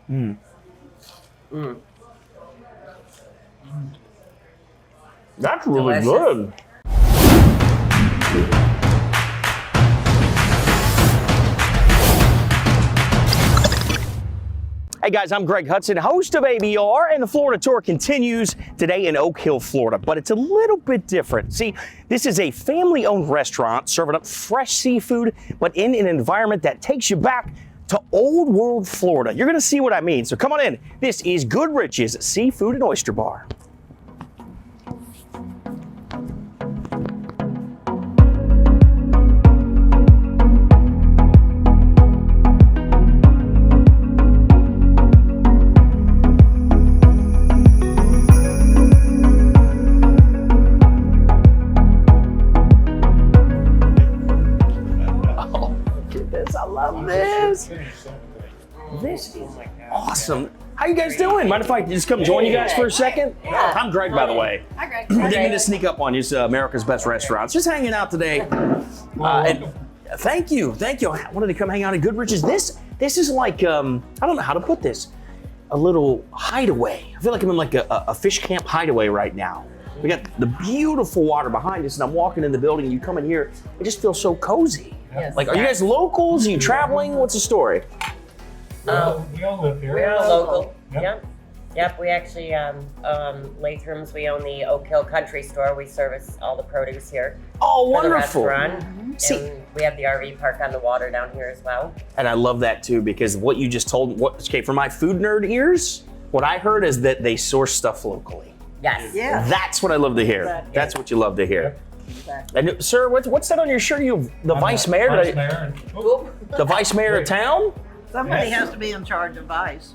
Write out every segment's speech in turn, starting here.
That's really Delicious. good. Hey guys, I'm Greg Hudson, host of ABR, and the Florida Tour continues today in Oak Hill, Florida, but it's a little bit different. See, this is a family-owned restaurant serving up fresh seafood, but in an environment that takes you back to old world Florida. You're gonna see what I mean, so come on in. This is Goodrich's Seafood and Oyster Bar. This is awesome. How you guys doing? Mind if I just come join you guys for a second? Yeah. I'm Greg, by the way. Hi, Greg. Didn't mean to sneak up on you. It's America's Best Restaurants. Just hanging out today. And thank you. I wanted to come hang out at Goodrich's. This is like, I don't know how to put this, a little hideaway. I feel like I'm in like a fish camp hideaway right now. We got the beautiful water behind us, and I'm walking in the building. You come in here, it just feels so cozy. Yes. Like, are you guys locals? Are you traveling? What's the story? We all live here. We're a local. Yep. Yep. We actually, Lathrams, we own the Oak Hill Country Store. We service all the produce here. Oh, for the wonderful. restaurant. See- And we have the RV park on the water down here as well. And I love that too, because what you just told, okay, for my food nerd ears, what I heard is that they source stuff locally. Yes. Yeah. That's what I love to hear. Exactly. That's what you love to hear. Exactly. And sir, what's that on your shirt? You the I'm vice the mayor? Vice Did I- mayor. Oh, the vice mayor of town? Somebody Yes. has to be in charge of vice.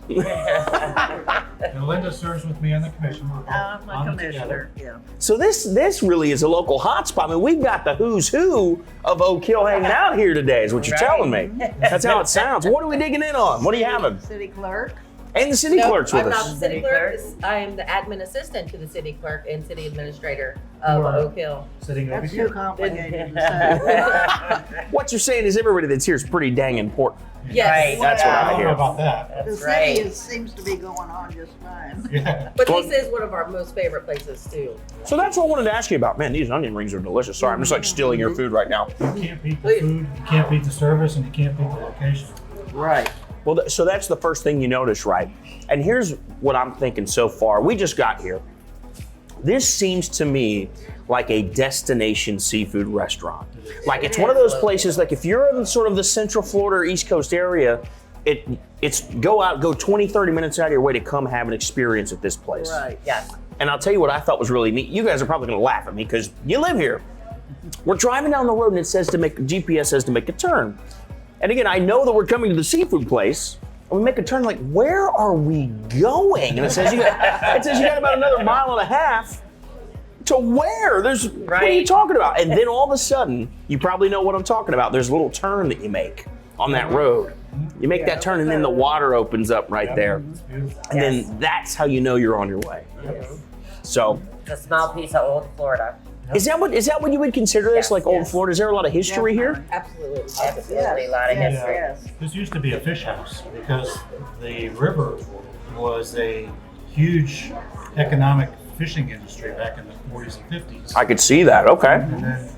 and Linda serves with me on the commission. I'm a On it commissioner, together. yeah. So this really is a local hotspot. I mean, we've got the who's who of Oak Hill hanging out here today, is what you're Right. telling me. That's how it sounds. What are we digging in on? What are you having? City clerk. And the city No, clerk's with I'm not us. the city City clerk. clerk. I am the admin assistant to the city clerk and city administrator of Right. Oak Hill. Sitting over That's here. too complicated to say. What you're saying is everybody that's here is pretty dang important. Yes. Right. That's what I I don't hear. know about that. The That's city right. seems to be going on just fine. Yeah. But Well- this is one of our most favorite places too. So that's what I wanted to ask you about. Man, these onion rings are delicious. Sorry, I'm just like stealing your food right now. You can't beat the food, you can't beat the service, and you can't beat the location. Right. Well, so that's the first thing you notice, right? And here's what I'm thinking so far. We just got here. This seems to me like a destination seafood restaurant. Like it's one of those places, like if you're in sort of the Central Florida or East Coast area, it's go 20, 30 minutes out of your way to come have an experience at this place. Right. Yes. And I'll tell you what I thought was really neat. You guys are probably gonna laugh at me because you live here. We're driving down the road and it says GPS says to make a turn. And again, I know that we're coming to the seafood place, and we make a turn like, where are we going? And it says you got about another mile and a half to where? What are you Right. talking about? And then all of a sudden, you probably know what I'm talking about. There's a little turn that you make on that road. You make that turn and then the water opens up right there. It's beautiful. And Yes. then that's how you know you're on your way. So It's a small piece of old Florida. is that what you would consider this, Yes, like old yes. Florida? Is there a lot of history here? Absolutely. Absolutely. A lot of Yes, history. yes. This used to be a fish house because the river was a huge economic fishing industry back in the 40s and 50s. I could see that. Okay. And then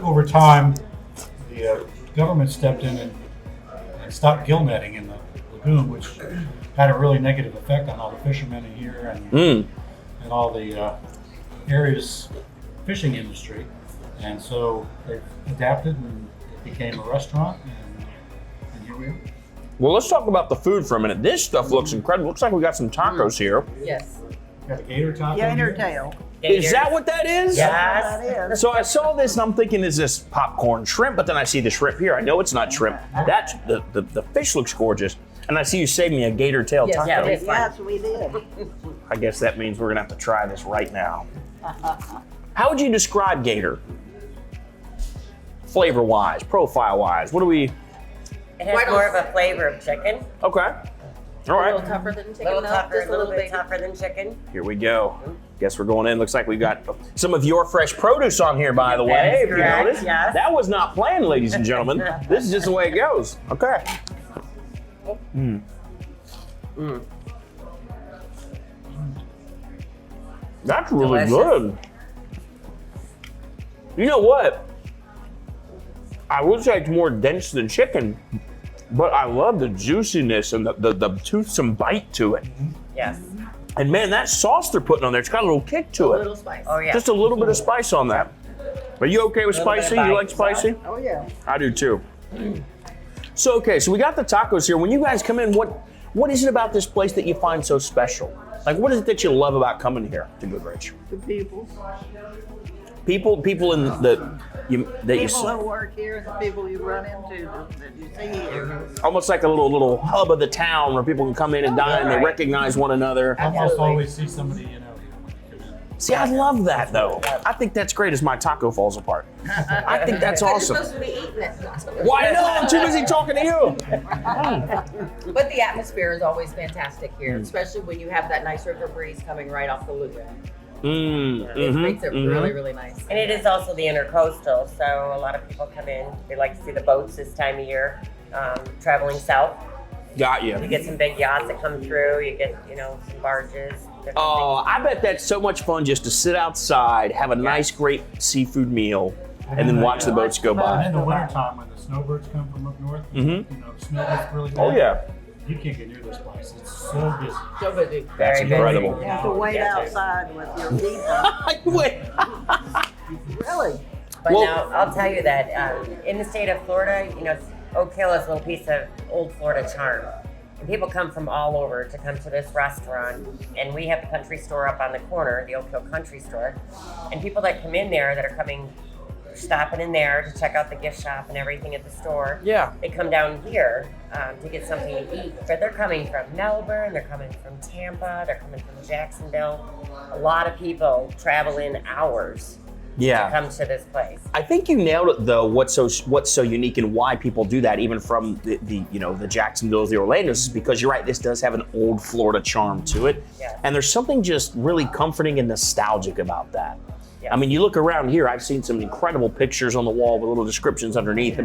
over time, the government stepped in and stopped gill netting in the lagoon, which had a really negative effect on all the fishermen in here and all the area's fishing industry. And so they adapted and it became a restaurant, and here we are. Well, let's talk about the food for a minute. This stuff looks incredible. Looks like we got some tacos here. Yes. Got a gator taco. Gator here. tail. Is that what that is? Yes. That is. So I saw this and I'm thinking, is this popcorn shrimp? But then I see the shrimp here. I know it's not shrimp. That's the fish looks gorgeous. And I see you saved me a gator tail Yes, taco. yeah, we- Yes, we did. I guess that means we're gonna have to try this right now. How would you describe Gator? Flavor-wise, profile-wise, what do we? It has more of a flavor of chicken. Okay. All A little right. tougher than chicken. A little though, tougher, just a little bit bit. tougher than chicken. Here we go. Guess we're going in. Looks like we've got some of your fresh produce on here, by the way. is If you correct, notice. yes. That was not planned, ladies and gentlemen. This is just the way it goes. Okay. That's really Delicious. good. You know what? I would say it's more dense than chicken, but I love the juiciness and the toothsome bite to it. Yes. And man, that sauce they're putting on there, it's got a little kick to A it. little spice. Oh yeah. Just a little bit of spice on that. Are you okay with Little bit of spicy? You bite. like spicy? Oh, yeah. I do too. So okay, so we got the tacos here. When you guys come in, what is it about this place that you find so special? Like, what is it that you love about coming here to Goodrich? The people. People in that you People who work here and the people you run into that you see here. almost like a little hub of the town where people can come in and dine. They right. recognize one another. Almost Absolutely. always see somebody you know here when you come in. See, I love that though. I think that's great as my taco falls apart. I think that's You're awesome. supposed to be eating it. Why no? I'm too busy talking to you. But the atmosphere is always fantastic here, Mm. especially when you have that nice river breeze coming right off the lagoon. It Mm, makes it really, really nice. And it is also the intercoastal, so a lot of people come in. They like to see the boats this time of year, traveling south. Got You you. get some big yachts that come through. You get, some barges. different Oh, things. I bet that's so much fun just to sit outside, have a nice, great seafood meal, and then watch the boats go And by. in the wintertime when the snowbirds come from up north, Mhm. the snow gets really bad. Oh yeah. You can't get near this place. It's so busy. So busy. That's Very busy. incredible. You have to wait Yes, sir. outside with your people. Wait. Really? But Well- now I'll tell you that in the state of Florida, Oak Hill is a little piece of old Florida charm. And people come from all over to come to this restaurant. And we have the country store up on the corner, the Oak Hill Country Store. And people that come in there that are stopping in there to check out the gift shop and everything at the store. Yeah. They come down here to get something to eat. But they're coming from Melbourne, they're coming from Tampa, they're coming from Jacksonville. A lot of people travel in hours to Yeah. come to this place. I think you nailed it though. What's so unique and why people do that, even from the Jacksonville's, the Orlando's, is because you're right. This does have an old Florida charm to it, Yes. and there's something just really comforting and nostalgic about that. Yes. I mean, you look around here. I've seen some incredible pictures on the wall with little descriptions underneath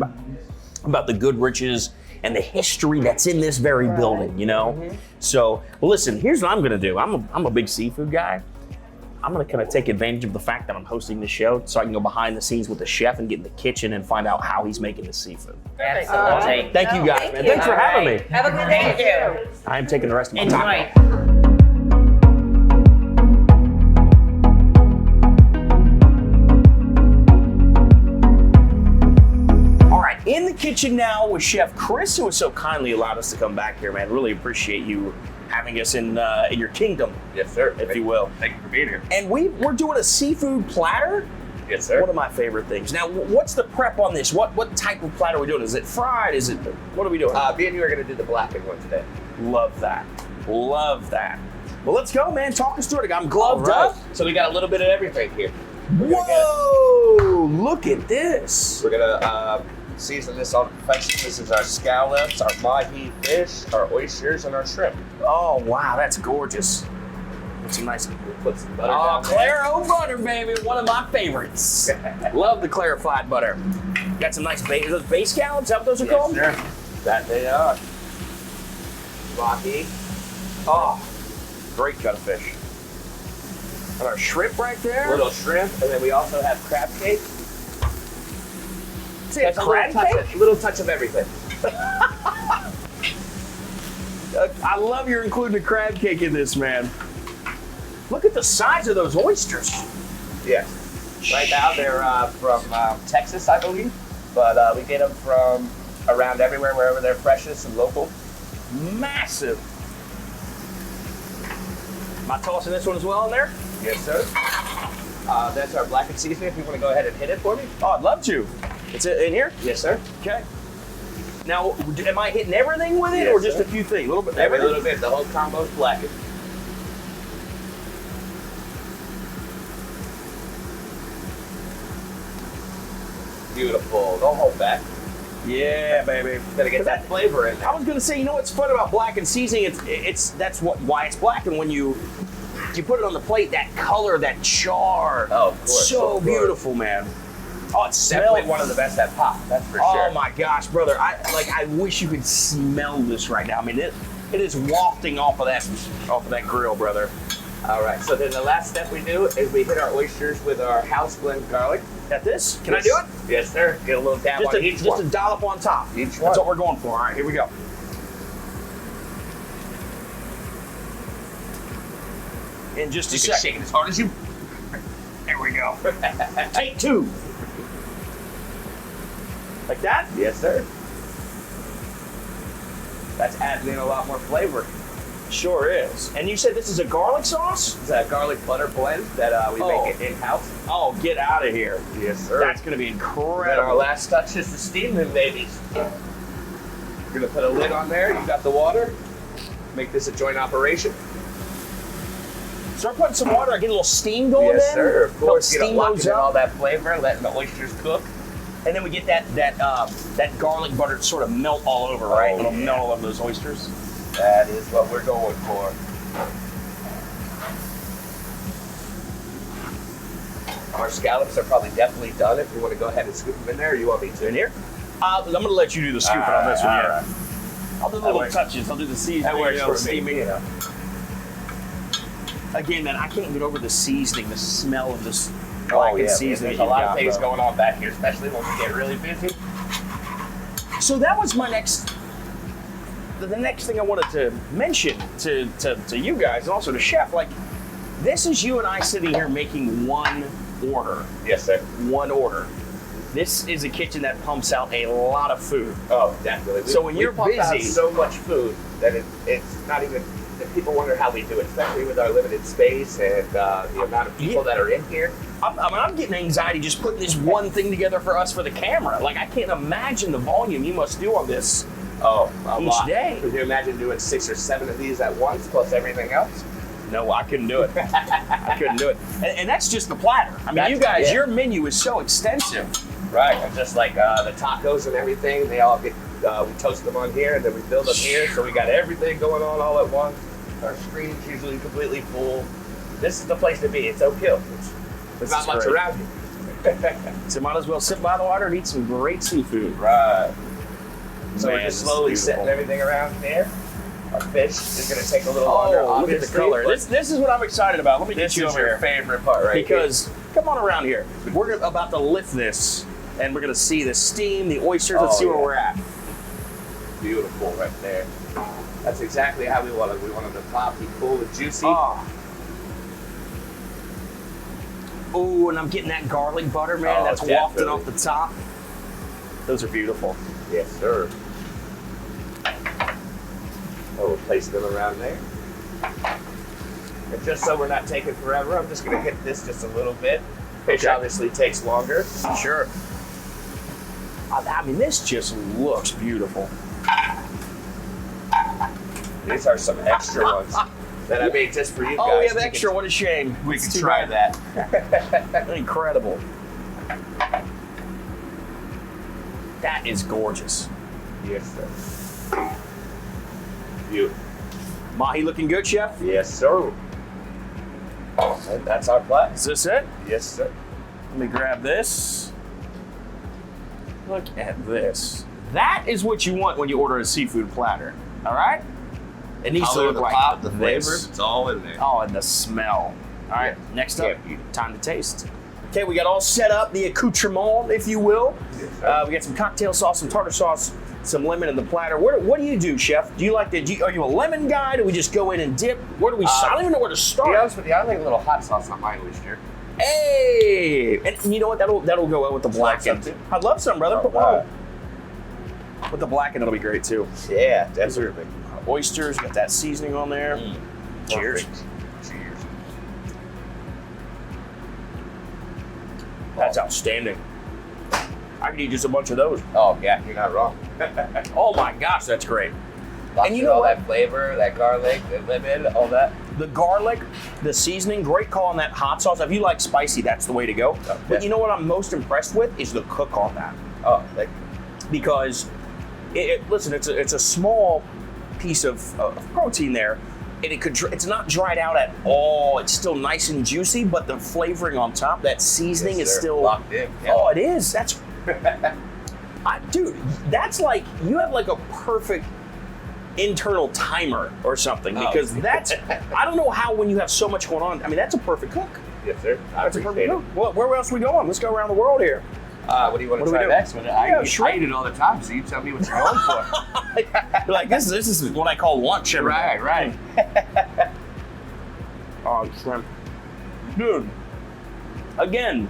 about the Goodriches and the history that's in this very building. So, well, listen. Here's what I'm gonna do. I'm a big seafood guy. I'm gonna kind of take advantage of the fact that I'm hosting the show so I can go behind the scenes with the chef and get in the kitchen and find out how he's making the seafood. Absolutely. Thank you guys, Thank man. you. Thanks for having me. Have a good Thank day. you. I am taking the rest of my Enjoy. time. All right, in the kitchen now with Chef Chris, who has so kindly allowed us to come back here, man. Really appreciate you having us in your kingdom, Yes, sir. if you will. Thank you for being here. And we're doing a seafood platter. Yes, sir. One of my favorite things. Now, what's the prep on this? What type of platter are we doing? Is it fried? What are we doing? Me and you are going to do the blackened one today. Love that. Love that. Well, let's go, man. Talk us through it. I'm gloved up. So we got a little bit of everything here. Whoa! Look at this. We're going to season this on perfection. This is our scallops, our mahi fish, our oysters, and our shrimp. Oh, wow. That's gorgeous. That's some nice. Put some butter Oh, down there. Claro butter, baby. One of my favorites. Love the clarified butter. Got some nice those bay scallops. Is that what those are Yes, called? sir. That they are. Mahi. Oh, great cut of fish. And our shrimp right there. Little shrimp, and then we also have crab cake. See, a That's a little crab touch, cake? a little touch of everything. I love you're including a crab cake in this, man. Look at the size of those oysters. Yes. Right now they're from Texas, I believe, but we get them from around everywhere, wherever they're freshest and local. Massive. Am I tossing this one as well in there? Yes, sir. That's our blackened seasoning. If you want to go ahead and hit it for me. Oh, I'd love to. It's in here? Yes, sir. Okay. Now, am I hitting everything with it Yes, or just sir. a few things? A little bit, Every everything? little bit. The whole combo's blackened. Beautiful. Don't hold back. Yeah, baby. Gotta get that flavor in there. I was gonna say, you know what's fun about blackened seasoning? Why it's blackened when you put it on the plate. That color, that char. Oh, of course. So of course. beautiful, man. Oh, it Definitely smells. one of the best at pop. That's for Oh sure. my gosh, brother! I wish you could smell this right now. I mean, It is wafting off of that grill, brother. All right, so then the last step we do is we hit our oysters with our house blend garlic. Got this? Can I do it? Yes, sir. Get a little dab on each Just one. a dollop on top. Each That's one. what we're going for. All right, here we go. In just a You can second. shake it as hard as you. There we go. Take 2. Like that? Yes, sir. That's adding in a lot more flavor. Sure is. And you said this is a garlic sauce? It's a garlic butter blend that we make it in-house. Oh, get out of here. Yes, sir. That's going to be And our incredible. last touch is to steam them babies. You're gonna put a lid on there. You got the water. Make this a joint operation. Start putting some water. I get a little steam going Yes, in. sir. Of course, Help you know, locking those in up. all that flavor, letting the oysters cook. And then we get that garlic butter sort of melt all over, right? Oh, It'll yeah. melt all over those oysters. That is what we're going for. Our scallops are probably definitely done. If you want to go ahead and scoop them in there, or you want me to? In here? I'm going to let you do the scooping on this one. Yeah. I'll do the little works. touches. I'll do the seasoning. That works you know, for me. steaming. You know. Again, man, I can't get over the seasoning, the smell of this Oh blackened yeah, seasoning. there's a lot you've of got, things bro. going on back here, especially when we get really busy. So that was my the next thing I wanted to mention to you guys and also to Chef. Like, this is you and I sitting here making one order. Yes, sir. One order. This is a kitchen that pumps out a lot of food. Oh, definitely. So when you're we pump out busy- so much food that it's not even. That people wonder how we do it, especially with our limited space and the amount of people that are in here. I'm getting anxiety just putting this one thing together for us for the camera. Like, I can't imagine the volume you must do on this. Oh, a Each lot. day. Could you imagine doing 6 or 7 of these at once, plus everything else? No, I couldn't do it. I couldn't do it. And that's just the platter. I mean, That's- you guys, yeah. your menu is so extensive. Right, and just like the tacos and everything, they all get, we toast them on here and then we build them here, so we got everything going on all at once. Our screen's usually completely full. This is the place to be. It's Oak Hill. There's not is much great. around here. So might as well sit by the water and eat some great seafood. Right. So Man, we're just this is slowly beautiful. setting everything around here. Our fish is going to take a little longer, Oh, look at the obviously, color. but This is what I'm excited about. Let me this get you is over your here. favorite part, right? Because, come on around here. We're about to lift this, and we're going to see the steam, the oysters. Let's Oh, see where yeah. we're at. here. Beautiful right there. That's exactly how we want it. We want them to pop, be full and juicy. Oh, and I'm getting that garlic butter, man. Oh, That's wafting definitely. off the top. Those are beautiful. Yes, sir. Oh, we'll place them around there. And just so we're not taking forever, I'm just going to hit this just a little bit. Fish Okay. obviously takes longer. Sure. I mean, this just looks beautiful. These are some extra ones that I made just for you guys. Oh, we have You can- extra. What a shame. We It's can too try bad. that. Incredible. That is gorgeous. Yes, sir. Beautiful. Mahi looking good, Chef? Yes, sir. And that's our plate. Is this it? Yes, sir. Let me grab this. Look at this. That is what you want when you order a seafood platter. All right? It needs to look like the this. flavor, it's all in there. Oh, and the smell. All right, next up, time to taste. Okay, we got all set up, the accoutrement, if you will. Yes, sir. We got some cocktail sauce, some tartar sauce, some lemon in the platter. What do you do, Chef? Do you like are you a lemon guy? Do we just go in and dip? Where do we start? I don't even know where to To be start. honest with you, I like a little hot sauce on my oyster. Hey! And you know what? That'll go well with the blackened. some too? I'd love some, brother. All right. With the blackened, it'll be great too. Yeah, definitely. Oysters, got that seasoning on there. Cheers. Perfect. Cheers. That's outstanding. I could eat just a bunch of those. Oh, yeah, you're not wrong. Oh my gosh, that's great. And you know all what? that flavor, that garlic, the lemon, all that. The garlic, the seasoning, great call on that hot sauce. If you like spicy, that's the way to go. But you know what I'm most impressed with is the cook on that. Oh, like, Because, listen, it's a small piece of protein there, and it's not dried out at all. It's still nice and juicy, but the flavoring on top, that seasoning yes, is sir. still locked in. Yeah. Oh, it is. That's, dude. That's like you have like a perfect internal timer or something because that's, I don't know how when you have so much going on, I mean, that's a perfect cook. Yes, sir. That's a perfect cook. Well, where else are we going? Let's go around the world here. What do you want to try next? I eat it all the time, so you tell me what you're going for. You're like, this is what I call lunch every day. Right. Oh, shrimp. Dude, again,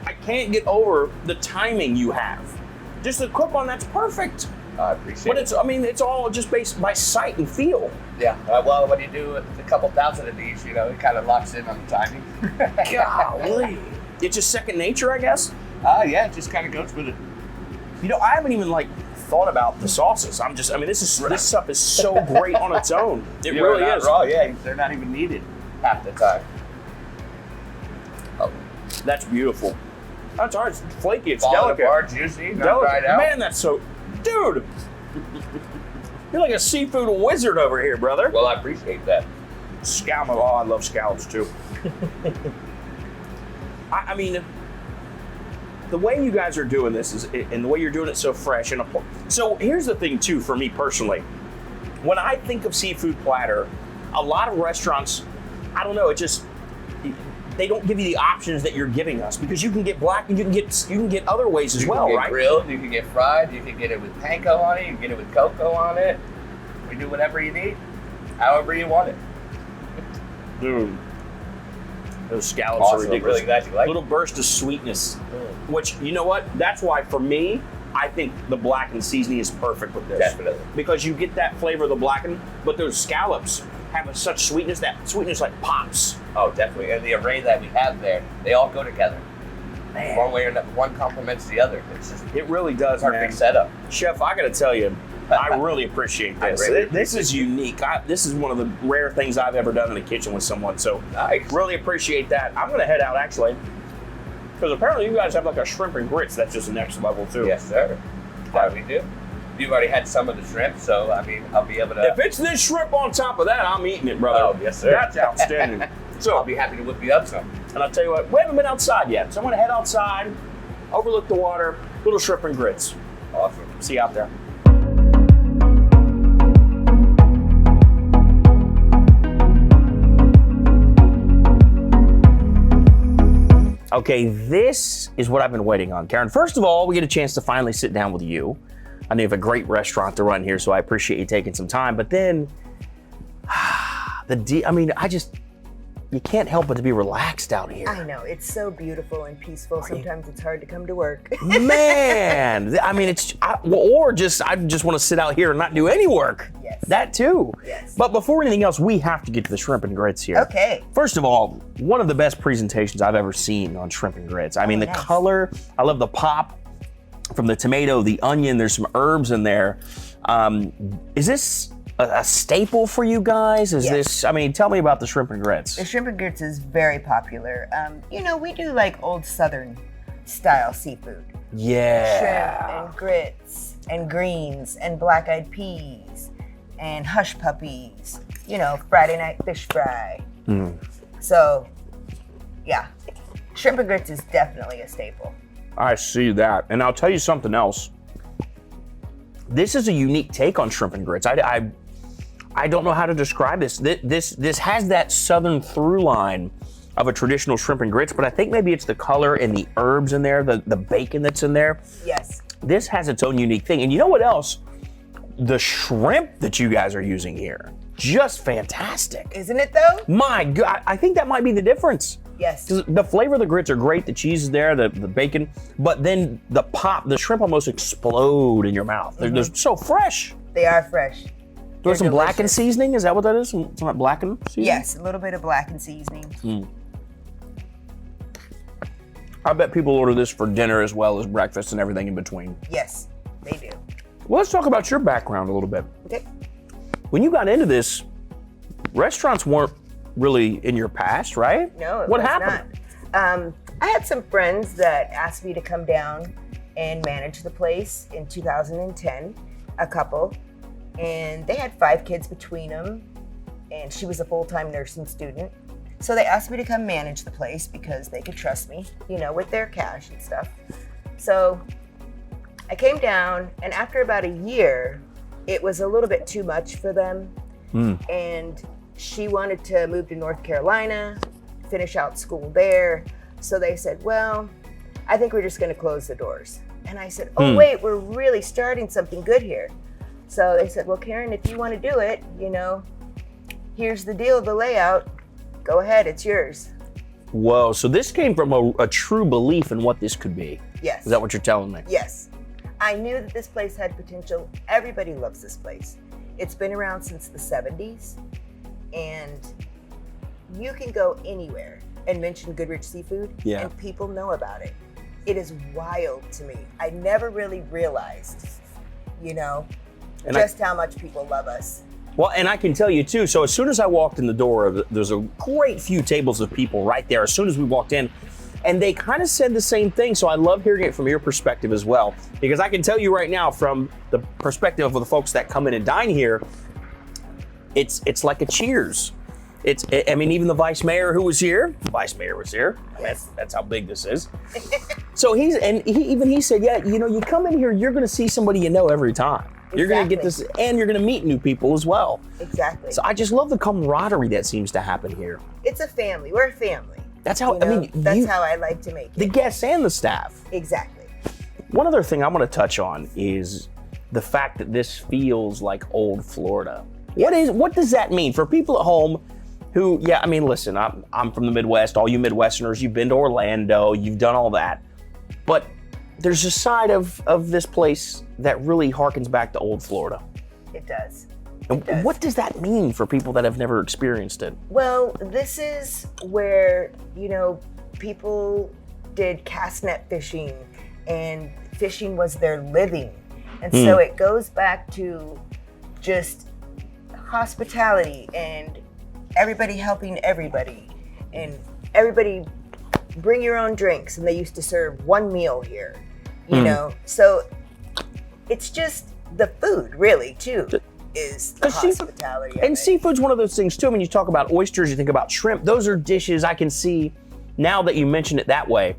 I can't get over the timing you have. Just the cook on that's perfect. I appreciate it. But it's all just based by sight and feel. Yeah. Well, when you do a couple thousand of these, it kind of locks in on the timing. Golly. It's just second nature, I guess. Yeah, it just kind of goes with it. I haven't even thought about the sauces. This stuff is so great on its own. It really is. Raw, yeah, they're not even needed half the time. Oh, that's beautiful. That's hard. It's flaky. It's Falling delicate. apart, juicy, not dried out. Man, that's so. Dude, you're like a seafood wizard over here, brother. Well, I appreciate that. Scallop. Oh, I love scallops too. I mean, the way you guys are doing this and the way you're doing it so fresh. So here's the thing too, for me personally. When I think of seafood platter, a lot of restaurants, I don't know, they don't give you the options that you're giving us because you can get black and you can get other ways as well, right? You can get grilled, you can get fried, you can get it with panko on it, you can get it with cocoa on it. We do whatever you need, however you want it. Dude, those scallops are ridiculous. Really glad you like Little burst of sweetness, which, you know what? That's why for me, I think the blackened seasoning is perfect with this. Definitely. Because you get that flavor of the blackened, but those scallops have such sweetness, that sweetness pops. Oh, definitely. And the array that we have there, they all go together. Man. One way or another, one complements the other. It really does, perfect man. Setup. Chef, I gotta tell you, I really appreciate this. This is unique. This is one of the rare things I've ever done in the kitchen with someone. So I really appreciate that. I'm gonna head out actually, because apparently you guys have a shrimp and grits. That's just the next level too. Yes, sir. That we do. You've already had some of the shrimp, so I'll be able to. If it's this shrimp on top of that, I'm eating it, brother. Oh, yes, sir. That's outstanding. So I'll be happy to whip you up some. And I'll tell you what, we haven't been outside yet, so I'm gonna head outside, overlook the water, little shrimp and grits. Awesome. See you out there. Okay, this is what I've been waiting on, Karen. First of all, we get a chance to finally sit down with you. I know you have a great restaurant to run here, so I appreciate you taking some time. But then, you can't help but to be relaxed out here. I know, it's so beautiful and peaceful. Sometimes it's hard to come to work. Man, I just want to sit out here and not do any work. Yes. That too. Yes. But before anything else, we have to get to the shrimp and grits here. Okay. First of all, one of the best presentations I've ever seen on shrimp and grits. I mean, the color, I love the pop from the tomato, the onion, there's some herbs in there. Is this a staple for you guys? Tell me about the shrimp and grits. The shrimp and grits is very popular. We do old Southern style seafood. Yeah. Shrimp and grits and greens and black-eyed peas and hush puppies. Friday night fish fry. So, yeah, shrimp and grits is definitely a staple. I see that. And I'll tell you something else. This is a unique take on shrimp and grits. I don't know how to describe this. This has that southern through line of a traditional shrimp and grits, but I think maybe it's the color and the herbs in there, the bacon that's in there. Yes. This has its own unique thing. And you know what else? The shrimp that you guys are using here, just fantastic. Isn't it though? My God, I think that might be the difference. Yes. The flavor of the grits are great, the cheese is there, the bacon, but then the shrimp almost explode in your mouth. They're so fresh. They are fresh. There's some blackened seasoning, is that what that is? Some blackened seasoning? Yes, a little bit of blackened seasoning. I bet people order this for dinner as well as breakfast and everything in between. Yes, they do. Well, let's talk about your background a little bit. Okay. When you got into this, restaurants weren't really in your past, right? No, what happened? Not. I had some friends that asked me to come down and manage the place in 2010, a couple, and they had 5 kids between them, and she was a full-time nursing student. So they asked me to come manage the place because they could trust me, with their cash and stuff. So I came down, and after about a year, it was a little bit too much for them. And she wanted to move to North Carolina, finish out school there. So they said, well, I think we're just going to close the doors. And I said, oh, wait, we're really starting something good here. So they said, well, Karen, if you want to do it, you know, here's the deal, the layout. Go ahead, it's yours. Whoa, so this came from a true belief in what this could be. Yes. Is that what you're telling me? Yes. I knew that this place had potential. Everybody loves this place. It's been around since the 70s. And you can go anywhere and mention Goodrich Seafood, and people know about it. It is wild to me. I never really realized, you know, just how much people love us. Well, and I can tell you too, so as soon as I walked in the door, there's a great few tables of people right there as soon as we walked in, and they kind of said the same thing, so I love hearing it from your perspective as well, because I can tell you right now from the perspective of the folks that come in and dine here, it's like a Cheers. I mean, even the vice mayor who was here, that's how big this is. So he said, yeah, you know, you come in here, you're gonna see somebody you know every time. You're going to get this, and you're going to meet new people as well. Exactly. So I just love the camaraderie that seems to happen here. It's a family. We're a family. That's how, you know, that's how I like to make it. The guests and the staff. Exactly. One other thing I want to touch on is the fact that this feels like old Florida. What does that mean for people at home who, I mean, listen, I'm from the Midwest. All you Midwesterners, you've been to Orlando, you've done all that. But there's a side of this place that really harkens back to old Florida. It does. And what does that mean for people that have never experienced it? Well, this is where, you know, people did cast net fishing, and fishing was their living. And so it goes back to just hospitality and everybody helping everybody, and everybody bring your own drinks, and they used to serve one meal here, you know? So it's just the food, really, too, is the hospitality. And seafood's one of those things, too. I mean, you talk about oysters, you think about shrimp. Those are dishes I can see, now that you mention it that way,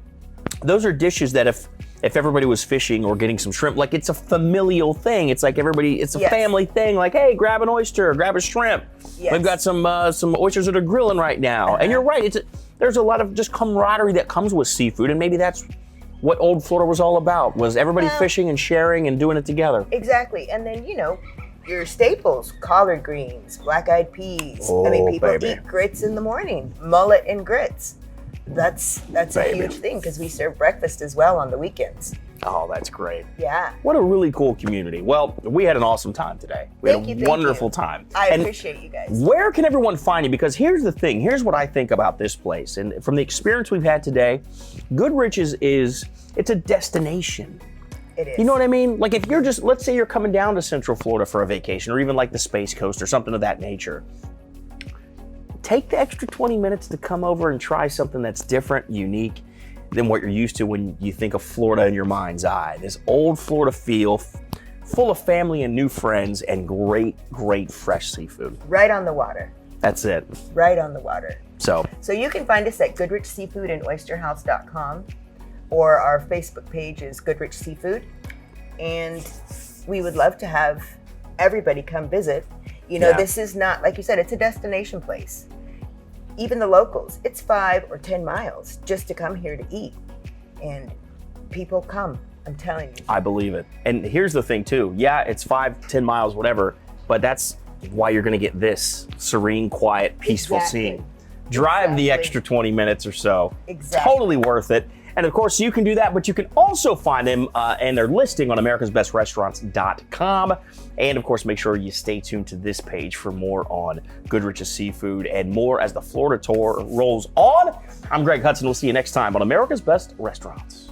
those are dishes that if everybody was fishing or getting some shrimp, like it's a familial thing. It's like it's a family thing. Like, hey, grab an oyster, grab a shrimp. Yes. We've got some oysters that are grilling right now. And you're right, there's a lot of just camaraderie that comes with seafood, and maybe that's what old Florida was all about, was everybody fishing and sharing and doing it together. Exactly. And then, you know, your staples, collard greens, black-eyed peas. I mean, people eat grits in the morning, mullet and grits. That's a huge thing, because we serve breakfast as well on the weekends. Oh, that's great. Yeah. What a really cool community. Well, we had an awesome time today. We had a wonderful time. I appreciate you guys. Where can everyone find you? Because here's the thing. Here's what I think about this place. And from the experience we've had today, Goodrich it's a destination. It is. You know what I mean? Like if you're just, let's say you're coming down to Central Florida for a vacation, or even like the Space Coast or something of that nature. Take the extra 20 minutes to come over and try something that's different, unique than what you're used to when you think of Florida in your mind's eye. This old Florida feel, full of family and new friends, and great, great fresh seafood. Right on the water. That's it. Right on the water. So you can find us at goodrichseafoodandOysterhouse.com, or our Facebook page is Goodrich Seafood. And we would love to have everybody come visit. You know, this is not, like you said, it's a destination place. Even the locals, it's 5 or 10 miles just to come here to eat. And people come, I'm telling you. I believe it. And here's the thing too. Yeah, it's 5, 10 miles, whatever, but that's why you're gonna get this serene, quiet, peaceful scene. Drive the extra 20 minutes or so. Exactly. Totally worth it. And of course, you can do that, but you can also find them and their listing on americasbestrestaurants.com. And of course, make sure you stay tuned to this page for more on Goodrich's Seafood and more as the Florida tour rolls on. I'm Greg Hudson. We'll see you next time on America's Best Restaurants.